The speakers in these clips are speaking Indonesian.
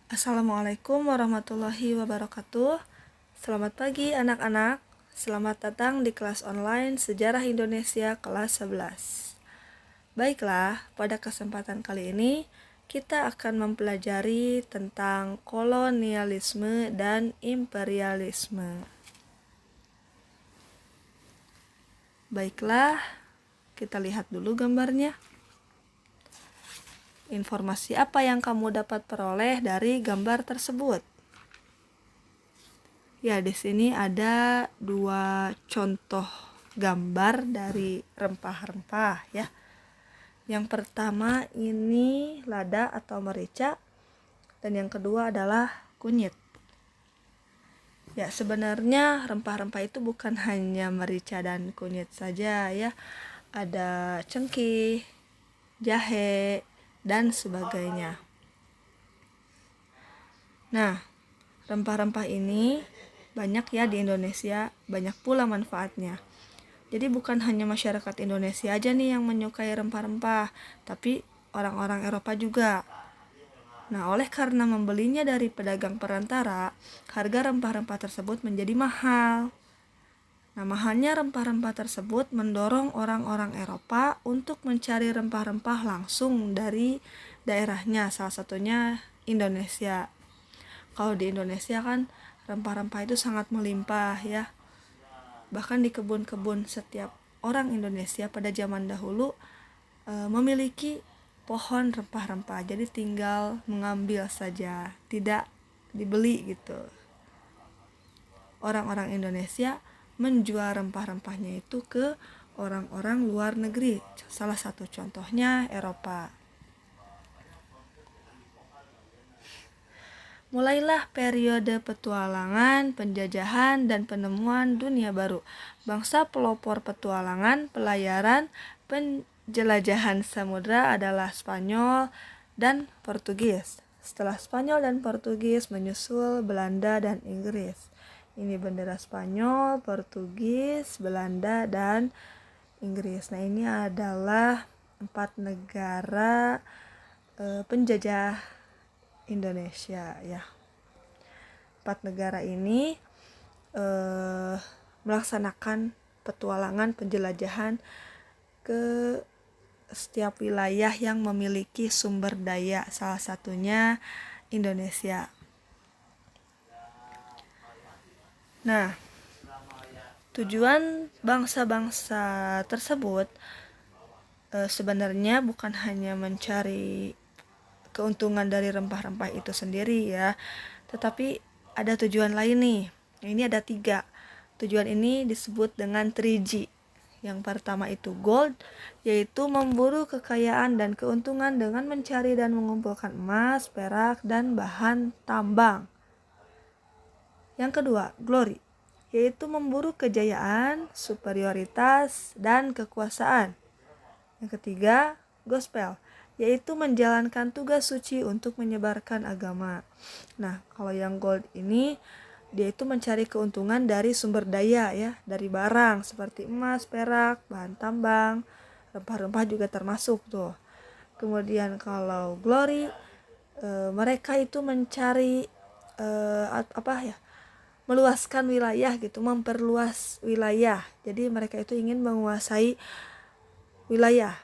Assalamualaikum warahmatullahi wabarakatuh. Selamat pagi anak-anak. Selamat datang di kelas online Sejarah Indonesia kelas 11. Baiklah, pada kesempatan kali ini kita akan mempelajari tentang kolonialisme dan imperialisme. Baiklah, kita lihat dulu gambarnya. Informasi apa yang kamu dapat peroleh dari gambar tersebut? Ya, di sini ada dua contoh gambar dari rempah-rempah ya. Yang pertama ini lada atau merica dan yang kedua adalah kunyit. Ya, sebenarnya rempah-rempah itu bukan hanya merica dan kunyit saja ya. Ada cengkeh, jahe, dan sebagainya. Nah, rempah-rempah ini banyak ya di Indonesia, banyak pula manfaatnya. Jadi bukan hanya masyarakat Indonesia aja nih yang menyukai rempah-rempah, tapi orang-orang Eropa juga. Nah, oleh karena membelinya dari pedagang perantara, harga rempah-rempah tersebut menjadi mahal. Nah, mahalnya rempah-rempah tersebut mendorong orang-orang Eropa untuk mencari rempah-rempah langsung dari daerahnya, salah satunya Indonesia. Kalau di Indonesia kan rempah-rempah itu sangat melimpah ya. Bahkan di kebun-kebun setiap orang Indonesia pada zaman dahulu memiliki pohon rempah-rempah. Jadi tinggal mengambil saja, tidak dibeli gitu. Orang-orang Indonesia menjual rempah-rempahnya itu ke orang-orang luar negeri. Salah satu contohnya Eropa. Mulailah periode petualangan, penjajahan, dan penemuan dunia baru. Bangsa pelopor petualangan, pelayaran, penjelajahan samudra adalah Spanyol dan Portugis. Setelah Spanyol dan Portugis menyusul Belanda dan Inggris. Ini bendera Spanyol, Portugis, Belanda, dan Inggris. Nah, ini adalah 4 negara penjajah Indonesia ya. 4 negara ini melaksanakan petualangan penjelajahan ke setiap wilayah yang memiliki sumber daya, salah satunya Indonesia. Nah, tujuan bangsa-bangsa tersebut sebenarnya bukan hanya mencari keuntungan dari rempah-rempah itu sendiri ya, tetapi ada tujuan lain nih. Ini ada 3. Tujuan ini disebut dengan 3G. Yang pertama itu gold, yaitu memburu kekayaan dan keuntungan dengan mencari dan mengumpulkan emas, perak, dan bahan tambang. Yang kedua, glory, yaitu memburu kejayaan, superioritas, dan kekuasaan. Yang ketiga, gospel, yaitu menjalankan tugas suci untuk menyebarkan agama. Nah, kalau yang gold ini dia itu mencari keuntungan dari sumber daya ya, dari barang seperti emas, perak, bahan tambang, rempah-rempah juga termasuk tuh. Kemudian kalau glory, mereka itu mencari meluaskan wilayah gitu, memperluas wilayah. Jadi mereka itu ingin menguasai wilayah.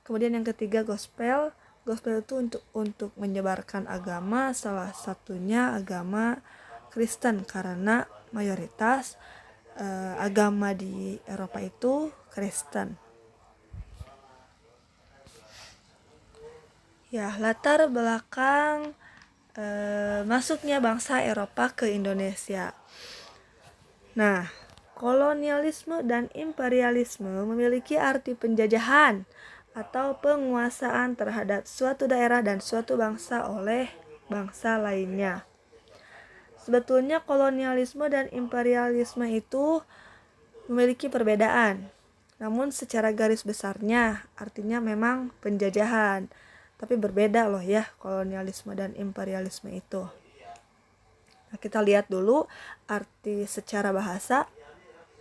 Kemudian yang ketiga gospel itu untuk menyebarkan agama, salah satunya agama Kristen karena mayoritas agama di Eropa itu Kristen. Ya, latar belakang masuknya bangsa Eropa ke Indonesia. Nah, kolonialisme dan imperialisme memiliki arti penjajahan atau penguasaan terhadap suatu daerah dan suatu bangsa oleh bangsa lainnya. Sebetulnya kolonialisme dan imperialisme itu memiliki perbedaan. Namun secara garis besarnya artinya memang penjajahan. Tapi berbeda loh ya kolonialisme dan imperialisme itu. Nah, kita lihat dulu arti secara bahasa.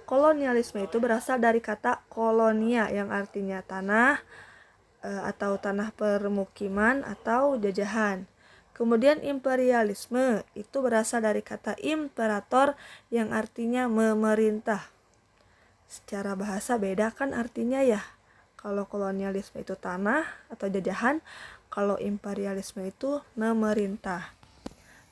Kolonialisme itu berasal dari kata kolonia yang artinya tanah atau tanah permukiman atau jajahan. Kemudian imperialisme itu berasal dari kata imperator yang artinya memerintah. Secara bahasa beda kan artinya ya. Kalau kolonialisme itu tanah atau jajahan, kalau imperialisme itu memerintah.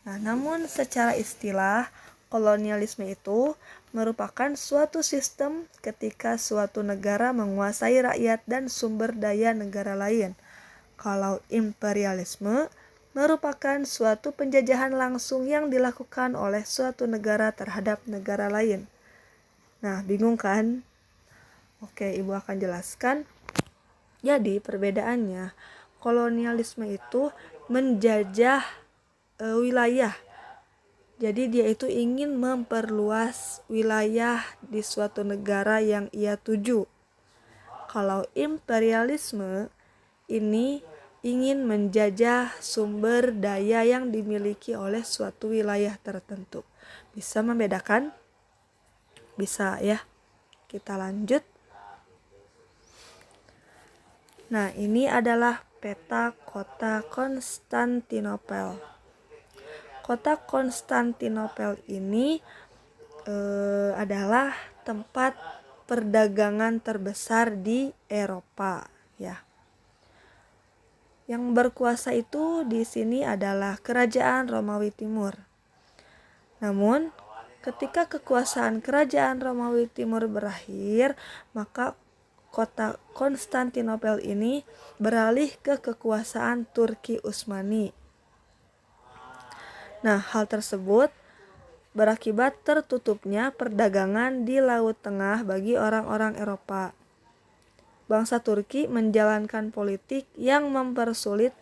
Nah, namun secara istilah, kolonialisme itu merupakan suatu sistem ketika suatu negara menguasai rakyat dan sumber daya negara lain. Kalau imperialisme merupakan suatu penjajahan langsung yang dilakukan oleh suatu negara terhadap negara lain. Nah, bingung kan? Oke, Ibu akan jelaskan. Jadi, perbedaannya, kolonialisme itu menjajah wilayah. Jadi dia itu ingin memperluas wilayah di suatu negara yang ia tuju. Kalau imperialisme ini ingin menjajah sumber daya yang dimiliki oleh suatu wilayah tertentu. Bisa membedakan? Bisa ya. Kita lanjut. Nah, ini adalah peta kota Konstantinopel. Kota Konstantinopel ini adalah tempat perdagangan terbesar di Eropa, ya. Yang berkuasa itu di sini adalah Kerajaan Romawi Timur. Namun, ketika kekuasaan Kerajaan Romawi Timur berakhir, maka kota Konstantinopel ini beralih ke kekuasaan Turki Utsmani. Nah, hal tersebut berakibat tertutupnya perdagangan di Laut Tengah bagi orang-orang Eropa. Bangsa Turki menjalankan politik yang mempersulit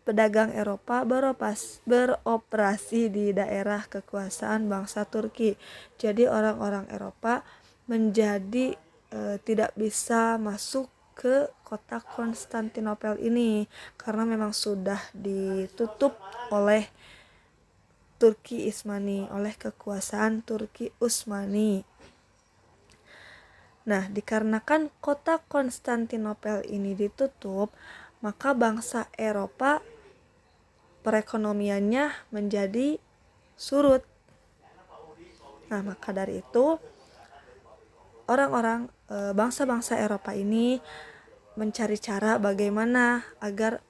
pedagang Eropa beroperasi di daerah kekuasaan bangsa Turki. Jadi orang-orang Eropa menjadi tidak bisa masuk ke kota Konstantinopel ini karena memang sudah ditutup oleh Turki Utsmani, oleh kekuasaan Turki Utsmani. Nah, dikarenakan kota Konstantinopel ini ditutup, maka bangsa Eropa perekonomiannya menjadi surut. Nah, maka dari itu orang-orang bangsa-bangsa Eropa ini mencari cara bagaimana agar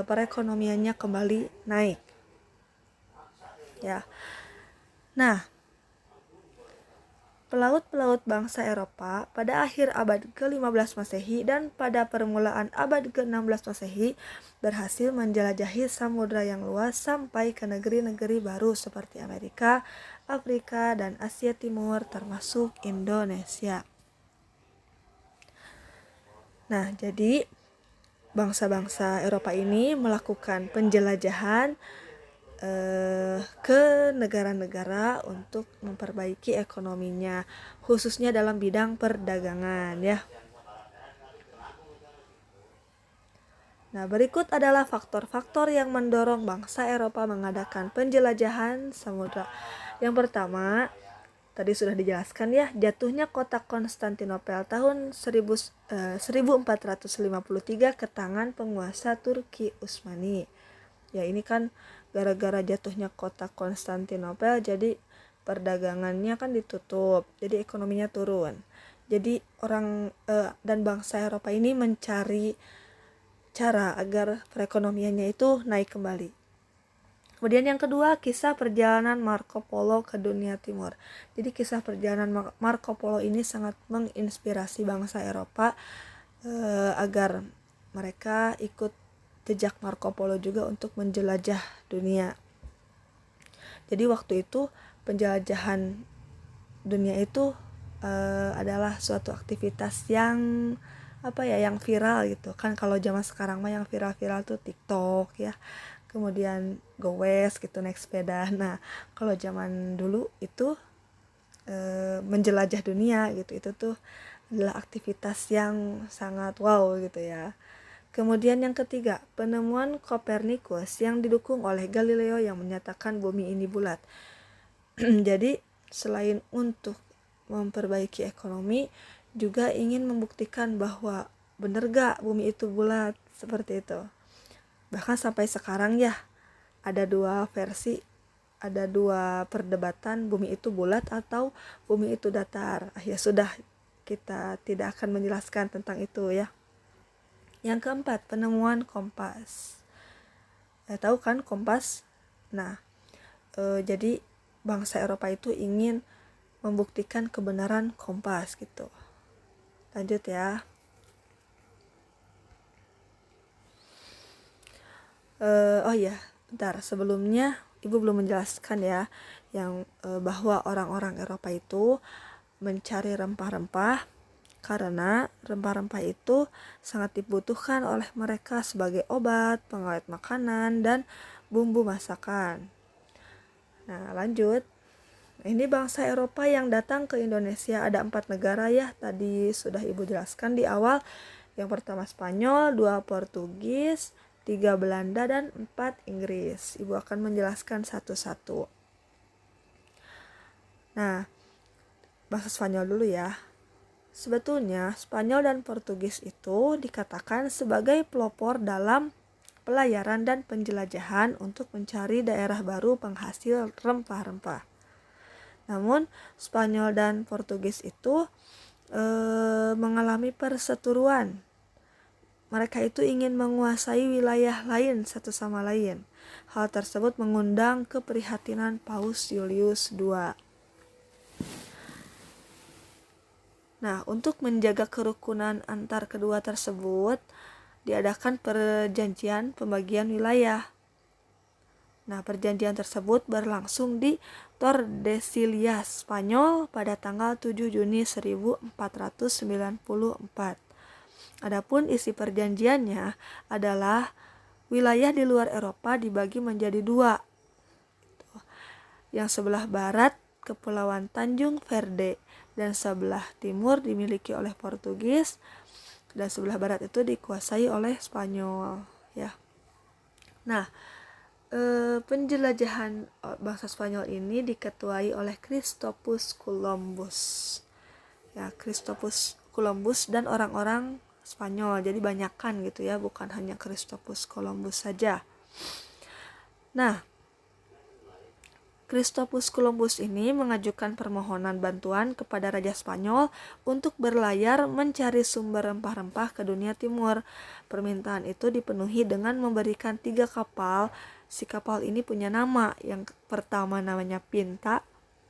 perekonomiannya kembali naik. Ya. Nah, pelaut-pelaut bangsa Eropa pada akhir abad ke-15 Masehi dan pada permulaan abad ke-16 Masehi berhasil menjelajahi samudra yang luas sampai ke negeri-negeri baru seperti Amerika, Afrika, dan Asia Timur termasuk Indonesia. Nah, jadi bangsa-bangsa Eropa ini melakukan penjelajahan ke negara-negara untuk memperbaiki ekonominya, khususnya dalam bidang perdagangan ya. Nah, berikut adalah faktor-faktor yang mendorong bangsa Eropa mengadakan penjelajahan samudra. Yang pertama, tadi sudah dijelaskan ya, jatuhnya kota Konstantinopel tahun 1453 ke tangan penguasa Turki Utsmani. Ya, ini kan gara-gara jatuhnya kota Konstantinopel, jadi perdagangannya kan ditutup, jadi ekonominya turun. Jadi orang dan bangsa Eropa ini mencari cara agar perekonomiannya itu naik kembali. Kemudian yang kedua, kisah perjalanan Marco Polo ke dunia timur. Jadi kisah perjalanan Marco Polo ini sangat menginspirasi bangsa Eropa agar mereka ikut jejak Marco Polo juga untuk menjelajah dunia. Jadi waktu itu penjelajahan dunia itu adalah suatu aktivitas yang yang viral gitu kan. Kalau zaman sekarang mah yang viral-viral tuh TikTok ya, kemudian goes gitu, naik sepeda. Nah, kalau zaman dulu itu menjelajah dunia gitu, itu tuh adalah aktivitas yang sangat wow gitu ya. Kemudian yang ketiga, penemuan Kopernikus yang didukung oleh Galileo yang menyatakan bumi ini bulat. Jadi selain untuk memperbaiki ekonomi, juga ingin membuktikan bahwa benar gak bumi itu bulat, seperti itu. Bahkan sampai sekarang ya ada dua versi, ada dua perdebatan, bumi itu bulat atau bumi itu datar. Ya sudah, kita tidak akan menjelaskan tentang itu ya. Yang keempat, penemuan kompas. Tahu kan kompas? Nah, jadi bangsa Eropa itu ingin membuktikan kebenaran kompas gitu. Lanjut ya. Oh ya, bentar, sebelumnya Ibu belum menjelaskan ya yang bahwa orang-orang Eropa itu mencari rempah-rempah karena rempah-rempah itu sangat dibutuhkan oleh mereka sebagai obat, pengawet makanan, dan bumbu masakan. Nah, lanjut. Ini bangsa Eropa yang datang ke Indonesia ada 4 negara ya. Tadi sudah Ibu jelaskan di awal. Yang pertama Spanyol, 2 Portugis, 3 Belanda, dan 4 Inggris. Ibu akan menjelaskan satu-satu. Nah, bahasa Spanyol dulu ya. Sebetulnya Spanyol dan Portugis itu dikatakan sebagai pelopor dalam pelayaran dan penjelajahan untuk mencari daerah baru penghasil rempah-rempah. Namun Spanyol dan Portugis itu mengalami perseteruan. Mereka itu ingin menguasai wilayah lain satu sama lain. Hal tersebut mengundang keprihatinan Paus Julius II. Nah, untuk menjaga kerukunan antar kedua tersebut, diadakan perjanjian pembagian wilayah. Nah, perjanjian tersebut berlangsung di Tordesillas, Spanyol pada tanggal 7 Juni 1494. Adapun isi perjanjiannya adalah wilayah di luar Eropa dibagi menjadi 2. Yang sebelah barat Kepulauan Tanjung Verde dan sebelah timur dimiliki oleh Portugis dan sebelah barat itu dikuasai oleh Spanyol ya. Nah, penjelajahan bangsa Spanyol ini diketuai oleh Christopus Columbus. Ya, Christopus Columbus dan orang-orang Spanyol. Jadi banyakkan gitu ya, bukan hanya Christopus Columbus saja. Nah, Christopus Columbus ini mengajukan permohonan bantuan kepada Raja Spanyol untuk berlayar mencari sumber rempah-rempah ke dunia timur. Permintaan itu dipenuhi dengan memberikan 3 kapal. Si kapal ini punya nama. Yang pertama namanya Pinta,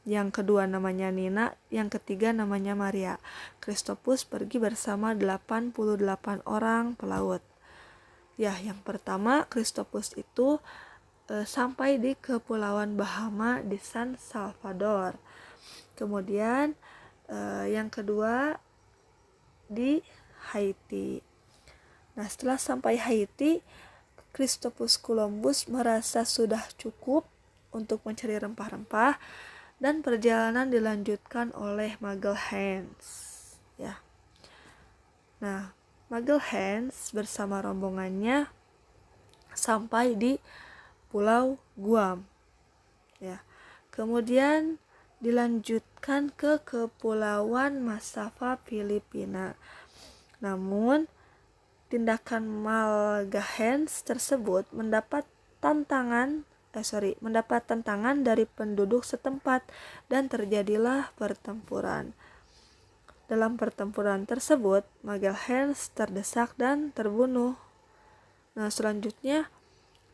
yang kedua namanya Nina, yang ketiga namanya Maria. Christopus pergi bersama 88 orang pelaut. Ya, yang pertama Christopus itu sampai di Kepulauan Bahama di San Salvador. Kemudian yang kedua di Haiti. Nah, setelah sampai Haiti, Christopus Columbus merasa sudah cukup untuk mencari rempah-rempah dan perjalanan dilanjutkan oleh Magalhaens ya. Nah, Magalhaens bersama rombongannya sampai di Pulau Guam ya. Kemudian dilanjutkan ke Kepulauan Masava Filipina. Namun tindakan Magalhaens tersebut mendapat tantangan dari penduduk setempat dan terjadilah pertempuran. Dalam pertempuran tersebut, Magalhaens terdesak dan terbunuh. Nah, selanjutnya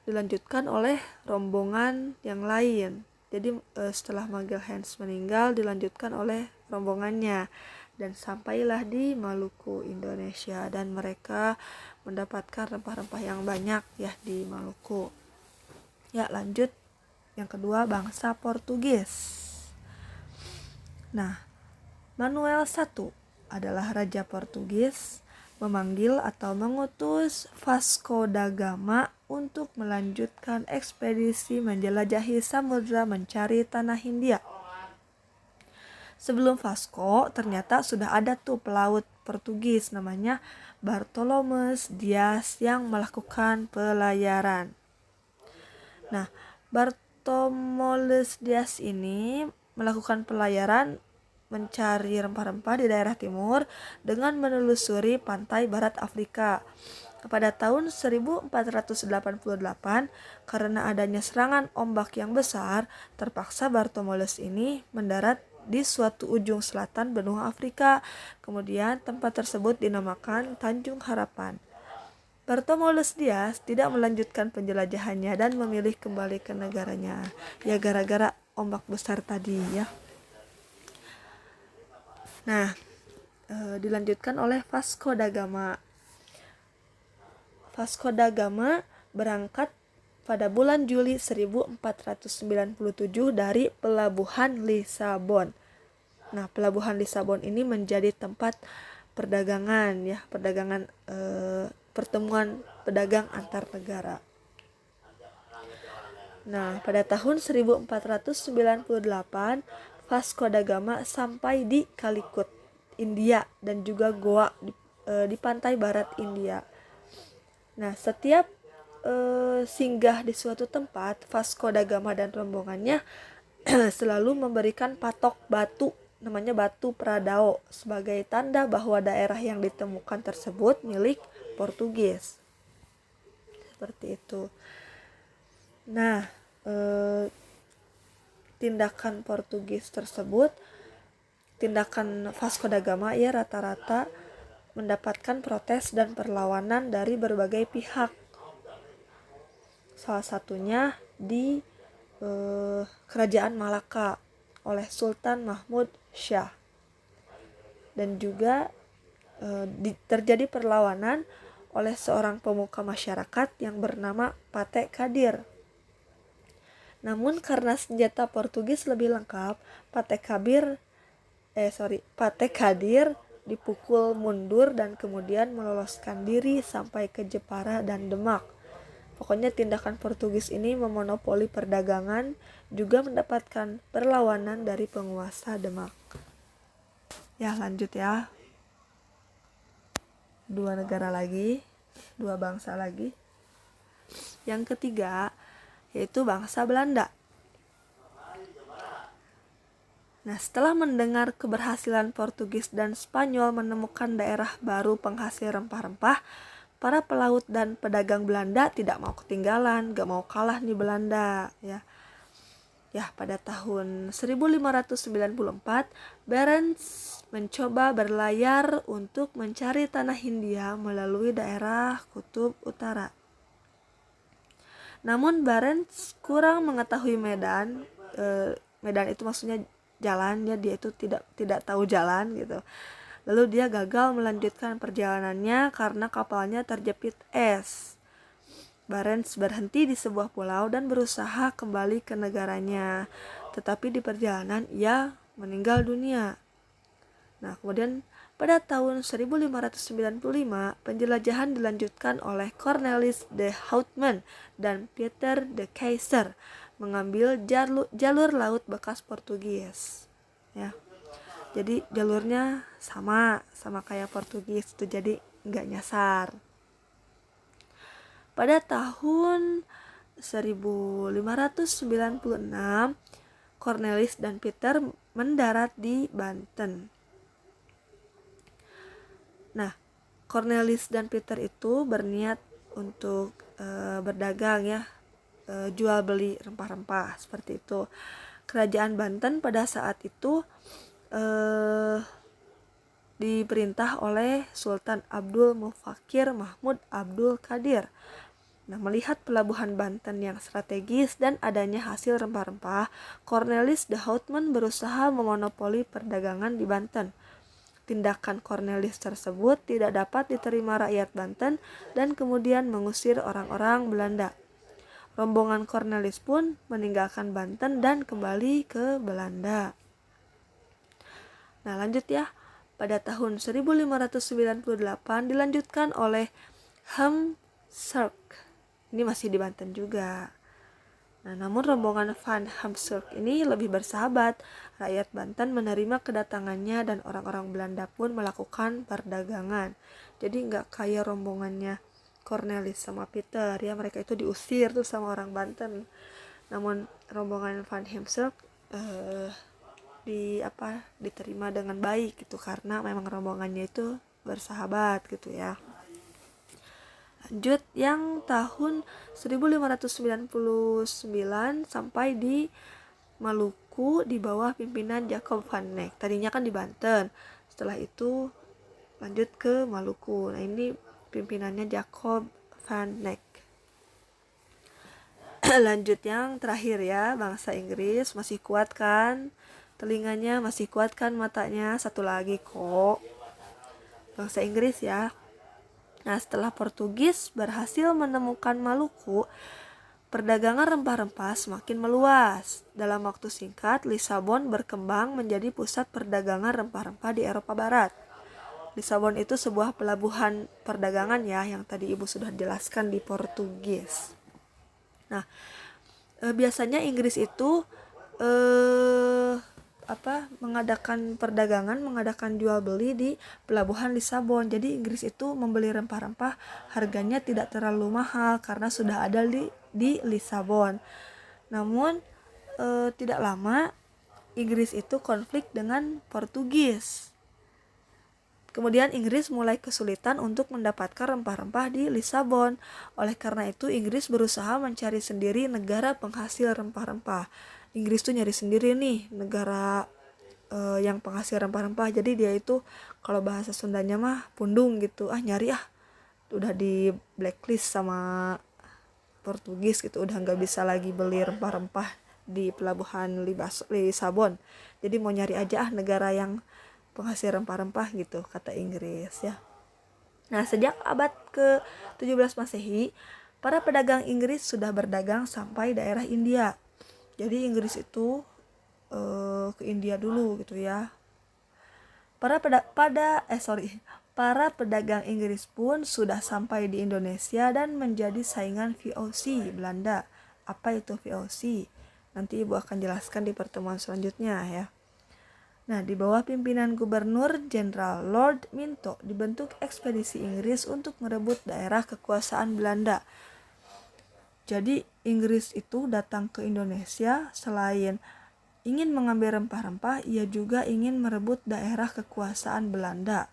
dilanjutkan oleh rombongan yang lain. Jadi setelah Magalhaens meninggal dilanjutkan oleh rombongannya dan sampailah di Maluku, Indonesia, dan mereka mendapatkan rempah-rempah yang banyak ya di Maluku. Ya, lanjut. Yang kedua, bangsa Portugis. Nah, Manuel I adalah raja Portugis memanggil atau mengutus Vasco da Gama untuk melanjutkan ekspedisi menjelajahi samudra mencari tanah Hindia. Sebelum Vasco, ternyata sudah ada tuh pelaut Portugis namanya Bartolomeus Dias yang melakukan pelayaran. Nah, Bartolomeus Dias ini melakukan pelayaran mencari rempah-rempah di daerah timur dengan menelusuri pantai barat Afrika. pada tahun 1488 karena adanya serangan ombak yang besar, terpaksa Bartolomeusz ini mendarat di suatu ujung selatan benua Afrika. Kemudian tempat tersebut dinamakan Tanjung Harapan. Bartolomeusz Dias tidak melanjutkan penjelajahannya dan memilih kembali ke negaranya. Ya gara-gara ombak besar tadi ya. Nah, dilanjutkan oleh Vasco da Gama. Vasco da Gama berangkat pada bulan Juli 1497 dari pelabuhan Lisabon. Nah, pelabuhan Lisabon ini menjadi tempat perdagangan ya, pertemuan pedagang antar negara. Nah, pada tahun 1498 Vasco da Gama sampai di Calicut, India dan juga Goa di pantai barat India. Nah, setiap singgah di suatu tempat, Vasco da Gama dan rombongannya selalu memberikan patok batu, namanya batu Pradao, sebagai tanda bahwa daerah yang ditemukan tersebut milik Portugis. Seperti itu. Nah, tindakan Portugis tersebut, tindakan Vasco da Gama ya rata-rata mendapatkan protes dan perlawanan dari berbagai pihak. Salah satunya di Kerajaan Malaka oleh Sultan Mahmud Shah. Dan juga terjadi perlawanan oleh seorang pemuka masyarakat yang bernama Pate Kadir. Namun karena senjata Portugis lebih lengkap, Pate Kadir dipukul mundur dan kemudian meloloskan diri sampai ke Jepara dan Demak. Pokoknya tindakan Portugis ini memonopoli perdagangan, juga mendapatkan perlawanan dari penguasa Demak. Ya, lanjut ya. 2 negara lagi, 2 bangsa lagi. Yang ketiga yaitu bangsa Belanda. Nah, setelah mendengar keberhasilan Portugis dan Spanyol menemukan daerah baru penghasil rempah-rempah, para pelaut dan pedagang Belanda tidak mau ketinggalan, gak mau kalah nih Belanda ya. Ya, pada tahun 1594, Barents mencoba berlayar untuk mencari tanah Hindia melalui daerah Kutub Utara. Namun Barents kurang mengetahui medan. Medan itu maksudnya jalan ya, dia itu tidak tahu jalan gitu. Lalu dia gagal melanjutkan perjalanannya karena kapalnya terjepit es. Barents berhenti di sebuah pulau dan berusaha kembali ke negaranya. Tetapi di perjalanan ia meninggal dunia. Nah, kemudian pada tahun 1595 penjelajahan dilanjutkan oleh Cornelis de Houtman dan Pieter de Keyser mengambil jalur laut bekas Portugis ya. Jadi jalurnya sama kayak Portugis itu, jadi nggak nyasar. Pada tahun 1596 Cornelis dan Pieter mendarat di Banten. Nah, Cornelis dan Pieter itu berniat untuk berdagang ya, jual beli rempah-rempah seperti itu. Kerajaan Banten pada saat itu diperintah oleh Sultan Abdul Mufakir Mahmud Abdul Qadir. Nah, melihat pelabuhan Banten yang strategis dan adanya hasil rempah-rempah, Cornelis de Houtman berusaha memonopoli perdagangan di Banten. Tindakan Cornelis tersebut tidak dapat diterima rakyat Banten dan kemudian mengusir orang-orang Belanda. Rombongan Cornelis pun meninggalkan Banten dan kembali ke Belanda. Nah, lanjut ya. Pada tahun 1598 dilanjutkan oleh Heemskerk. Ini masih di Banten juga. Nah, namun rombongan Van Heemskerk ini lebih bersahabat. Rakyat Banten menerima kedatangannya dan orang-orang Belanda pun melakukan perdagangan. Jadi nggak kayak rombongannya Cornelis sama Pieter ya, mereka itu diusir tuh sama orang Banten. Namun rombongan Van Heemskerk diterima dengan baik gitu, karena memang rombongannya itu bersahabat gitu ya. Lanjut yang tahun 1599 sampai di Maluku di bawah pimpinan Jacob van Eyck. Tadinya kan di Banten. Setelah itu lanjut ke Maluku. Nah, ini pimpinannya Jacob van Eyck. Lanjut yang terakhir ya, bangsa Inggris. Masih kuat kan telinganya, masih kuat kan matanya? Satu lagi kok, bangsa Inggris ya. Nah, setelah Portugis berhasil menemukan Maluku, perdagangan rempah-rempah semakin meluas. Dalam waktu singkat, Lisabon berkembang menjadi pusat perdagangan rempah-rempah di Eropa Barat. Lisabon itu sebuah pelabuhan perdagangan ya, yang tadi Ibu sudah jelaskan di Portugis. Nah, biasanya Inggris itu mengadakan perdagangan, mengadakan jual beli di pelabuhan Lisabon. Jadi Inggris itu membeli rempah-rempah harganya tidak terlalu mahal karena sudah ada di Lisabon. Namun tidak lama Inggris itu konflik dengan Portugis. Kemudian Inggris mulai kesulitan untuk mendapatkan rempah-rempah di Lisabon. Oleh karena itu Inggris berusaha mencari sendiri negara penghasil rempah-rempah. Inggris tuh nyari sendiri nih negara yang penghasil rempah-rempah. Jadi dia itu kalau bahasa Sundanya mah pundung gitu. Nyari udah di blacklist sama Portugis gitu. Udah gak bisa lagi beli rempah-rempah di pelabuhan Lisabon. Jadi mau nyari aja negara yang penghasil rempah-rempah gitu, kata Inggris ya. Nah, sejak abad ke-17 Masehi, para pedagang Inggris sudah berdagang sampai daerah India. Jadi Inggris itu ke India dulu gitu ya. Para pedagang Inggris pun sudah sampai di Indonesia dan menjadi saingan VOC Belanda. Apa itu VOC? Nanti Ibu akan jelaskan di pertemuan selanjutnya ya. Nah, di bawah pimpinan Gubernur Jenderal Lord Minto dibentuk ekspedisi Inggris untuk merebut daerah kekuasaan Belanda. Jadi Inggris itu datang ke Indonesia selain ingin mengambil rempah-rempah, ia juga ingin merebut daerah kekuasaan Belanda.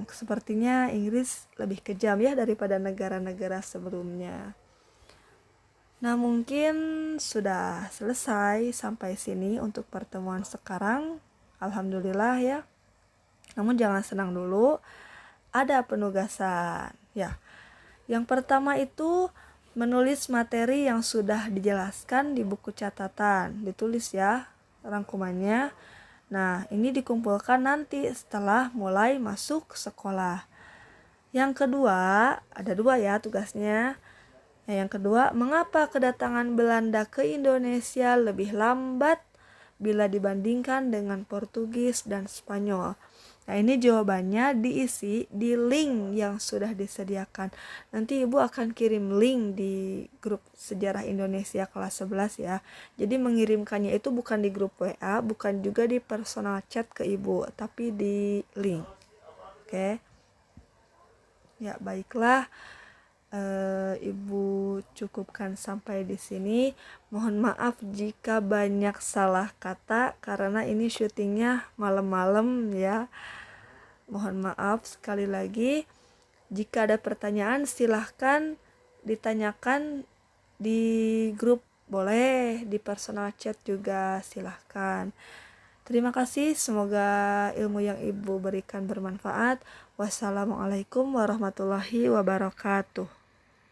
Sepertinya Inggris lebih kejam ya daripada negara-negara sebelumnya. Nah, mungkin sudah selesai sampai sini untuk pertemuan sekarang. Alhamdulillah ya. Namun jangan senang dulu, ada penugasan ya. Yang pertama itu menulis materi yang sudah dijelaskan di buku catatan. Ditulis ya rangkumannya. Nah, ini dikumpulkan nanti setelah mulai masuk sekolah. Yang kedua, ada dua ya tugasnya. Yang kedua, mengapa kedatangan Belanda ke Indonesia lebih lambat bila dibandingkan dengan Portugis dan Spanyol? Nah, ini jawabannya diisi di link yang sudah disediakan. Nanti Ibu akan kirim link di grup Sejarah Indonesia kelas 11 ya. Jadi mengirimkannya itu bukan di grup WA, bukan juga di personal chat ke Ibu, tapi di link. Oke. Ya, baiklah. Ibu cukupkan sampai di sini. Mohon maaf jika banyak salah kata karena ini syutingnya malam-malam ya. Mohon maaf sekali lagi. Jika ada pertanyaan silahkan ditanyakan di grup, boleh di personal chat juga silahkan. Terima kasih, semoga ilmu yang Ibu berikan bermanfaat. Wassalamualaikum warahmatullahi wabarakatuh.